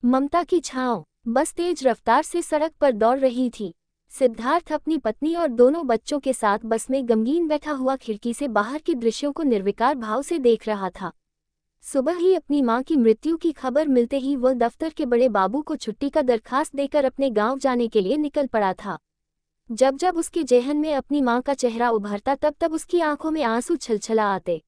ममता की छांव बस तेज रफ्तार से सड़क पर दौड़ रही थी। सिद्धार्थ अपनी पत्नी और दोनों बच्चों के साथ बस में गमगीन बैठा हुआ खिड़की से बाहर के दृश्यों को निर्विकार भाव से देख रहा था। सुबह ही अपनी मां की मृत्यु की खबर मिलते ही वह दफ्तर के बड़े बाबू को छुट्टी का दरखास्त देकर अपने गांव जाने के लिए निकल पड़ा था। जब जब उसके जेहन में अपनी मां का चेहरा उभरता तब तब उसकी आंखों में आंसू छलछला आते।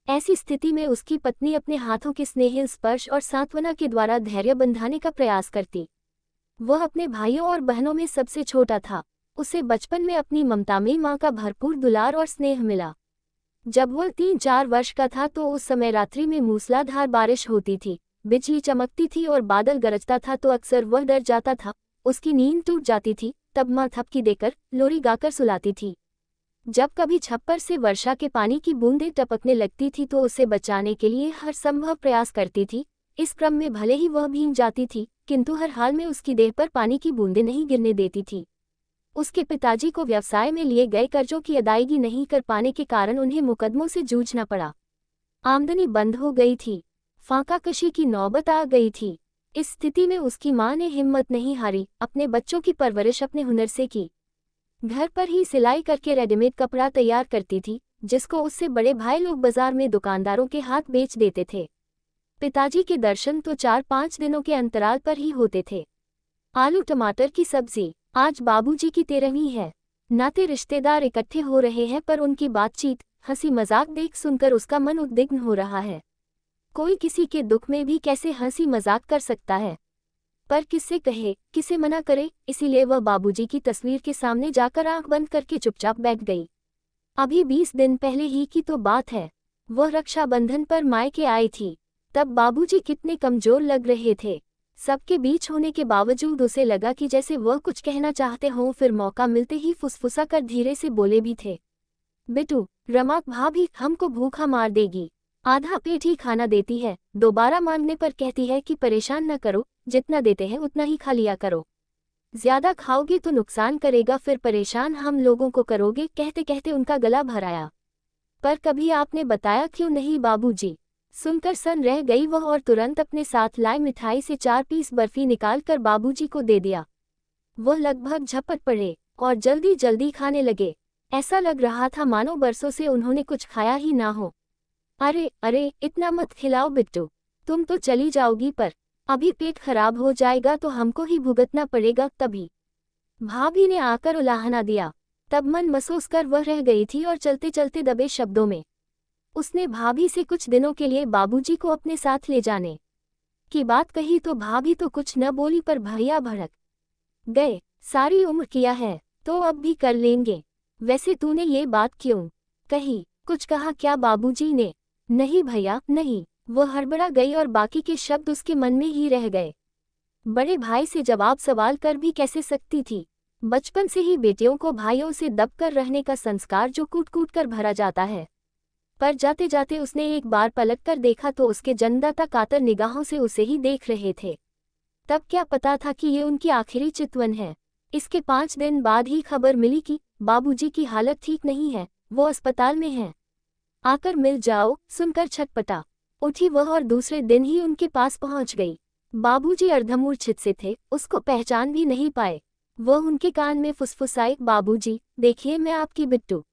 ऐसी स्थिति में उसकी पत्नी अपने हाथों के स्नेहिल स्पर्श और सांत्वना के द्वारा धैर्य बंधाने का प्रयास करती। वह अपने भाइयों और बहनों में सबसे छोटा था। उसे बचपन में अपनी ममता में मां का भरपूर दुलार और स्नेह मिला। जब वह 3-4 वर्ष का था तो उस समय रात्रि में मूसलाधार बारिश होती थी, बिजली चमकती थी और बादल गरजता था तो अक्सर वह डर जाता था, उसकी नींद टूट जाती थी। तब मां थपकी देकर लोरी गाकर सुलाती थी। जब कभी छप्पर से वर्षा के पानी की बूंदें टपकने लगती थी तो उसे बचाने के लिए हर संभव प्रयास करती थी। इस क्रम में भले ही वह भीग जाती थी, किंतु हर हाल में उसकी देह पर पानी की बूंदें नहीं गिरने देती थी। उसके पिताजी को व्यवसाय में लिए गए कर्जों की अदायगी नहीं कर पाने के कारण उन्हें मुकदमों से जूझना पड़ा। आमदनी बंद हो गई थी, फांकाकशी की नौबत आ गई थी। इस स्थिति में उसकी मां ने हिम्मत नहीं हारी, अपने बच्चों की परवरिश अपने हुनर से की। घर पर ही सिलाई करके रेडीमेड कपड़ा तैयार करती थी, जिसको उससे बड़े भाई लोग बाजार में दुकानदारों के हाथ बेच देते थे। पिताजी के दर्शन तो 4-5 दिनों के अंतराल पर ही होते थे। आलू टमाटर की सब्जी आज बाबूजी की 13वीं है। नाते रिश्तेदार इकट्ठे हो रहे हैं पर उनकी बातचीत, हंसी मजाक देख सुनकर उसका मन उद्विग्न हो रहा है। कोई किसी के दुख में भी कैसे हंसी मजाक कर सकता है, पर किससे कहे, किसे मना करे, इसीलिए वह बाबूजी की तस्वीर के सामने जाकर आंख बंद करके चुपचाप बैठ गई। अभी 20 दिन पहले ही की तो बात है। वह रक्षाबंधन पर मायके आई थी। तब बाबूजी कितने कमजोर लग रहे थे। सबके बीच होने के बावजूद उसे लगा कि जैसे वह कुछ कहना चाहते हों, फिर मौका मिलते ही फुसफुसा कर धीरे से बोले भी थे, बेटू, रमाक भाभी हमको भूखा मार देगी, आधा पेट ही खाना देती है, दोबारा मांगने पर कहती है कि परेशान न करो, जितना देते हैं उतना ही खा लिया करो, ज्यादा खाओगे तो नुकसान करेगा, फिर परेशान हम लोगों को करोगे। कहते कहते उनका गला भर आया। पर कभी आपने बताया क्यों नहीं बाबूजी? सुनकर सन रह गई वह और तुरंत अपने साथ लाई मिठाई से 4 पीस बर्फी निकाल कर बाबूजी को दे दिया। वह लगभग झपट पड़े और जल्दी जल्दी खाने लगे। ऐसा लग रहा था मानो बरसों से उन्होंने कुछ खाया ही ना हो। अरे अरे, इतना मत खिलाओ बिट्टू, तुम तो चली जाओगी, पर अभी पेट खराब हो जाएगा तो हमको ही भुगतना पड़ेगा। तभी भाभी ने आकर उलाहना दिया। तब मन महसूस कर वह रह गई थी और चलते चलते दबे शब्दों में उसने भाभी से कुछ दिनों के लिए बाबूजी को अपने साथ ले जाने की बात कही तो भाभी तो कुछ न बोली, पर भैया भड़क गए। सारी उम्र किया है तो अब भी कर लेंगे। वैसे तूने ये बात क्यों कही? कुछ कहा क्या बाबूजी ने? नहीं भैया नहीं। वह हड़बड़ा गई और बाकी के शब्द उसके मन में ही रह गए। बड़े भाई से जवाब सवाल कर भी कैसे सकती थी? बचपन से ही बेटियों को भाइयों से दबकर रहने का संस्कार जो कूट कूट कर भरा जाता है। पर जाते जाते उसने एक बार पलट कर देखा तो उसके जन्मदाता कातर निगाहों से उसे ही देख रहे थे। तब क्या पता था कि ये उनकी आखिरी चितवन है। इसके 5 दिन बाद ही खबर मिली कि बाबूजी की हालत ठीक नहीं है, वो अस्पताल में हैं। आकर मिल जाओ। सुनकर छटपटा उठी वह और दूसरे दिन ही उनके पास पहुंच गई। बाबूजी अर्धमूर्छित से थे, उसको पहचान भी नहीं पाए। वह उनके कान में फुसफुसाए, बाबूजी देखिए मैं आपकी बिट्टू।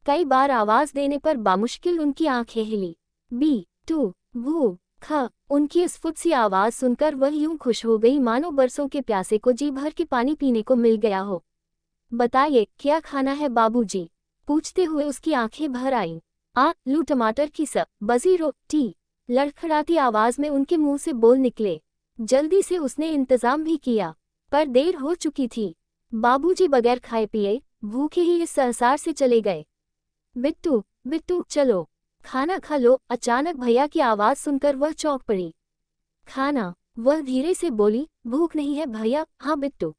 कई बार आवाज देने पर बामुश्किल उनकी आंखें हिली। बी टू भू ख। उनकी स्फुट सी आवाज सुनकर वह यूं खुश हो गई मानो बरसों के प्यासे को जी भर के पानी पीने को मिल गया हो। बताइए क्या खाना है बाबूजी? पूछते हुए उसकी आंखें भर आईं। आलू टमाटर की बजी रोटी, लड़खड़ाती आवाज में उनके मुंह से बोल निकले। जल्दी से उसने इंतजाम भी किया, पर देर हो चुकी थी। बाबूजी बगैर खाए पिए भूखे ही इस संसार से चले गए। बिट्टू बिट्टू चलो खाना खा लो। अचानक भैया की आवाज सुनकर वह चौंक पड़ी। खाना? वह धीरे से बोली, भूख नहीं है भैया। हाँ बिट्टू,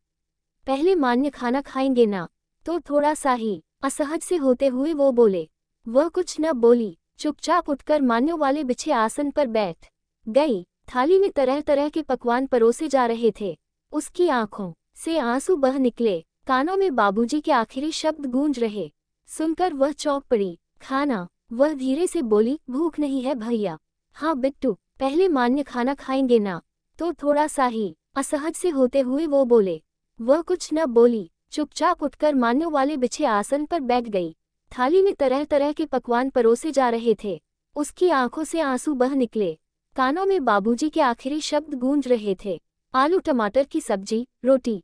पहले मान्य खाना खाएंगे ना? तो थोड़ा सा ही। असहज से होते हुए वो बोले। वह कुछ न बोली, चुपचाप उठकर मान्यों वाले बिछे आसन पर बैठ गई। थाली में तरह तरह के पकवान परोसे जा रहे थे। उसकी आंखों से आंसू बह निकले, कानों में बाबूजी के आखिरी शब्द गूंज रहे। सुनकर वह चौंक पड़ी। खाना? वह धीरे से बोली, भूख नहीं है भैया। हाँ बिट्टू, पहले मान्य खाना खाएंगे ना? तो थोड़ा सा ही, असहज से होते हुए वो बोले। वह कुछ न बोली, चुपचाप उठकर मान्यो वाले बिछे आसन पर बैठ गई। थाली में तरह तरह के पकवान परोसे जा रहे थे। उसकी आंखों से आंसू बह निकले। कानों में बाबूजी के आखिरी शब्द गूंज रहे थे। आलू टमाटर की सब्जी, रोटी।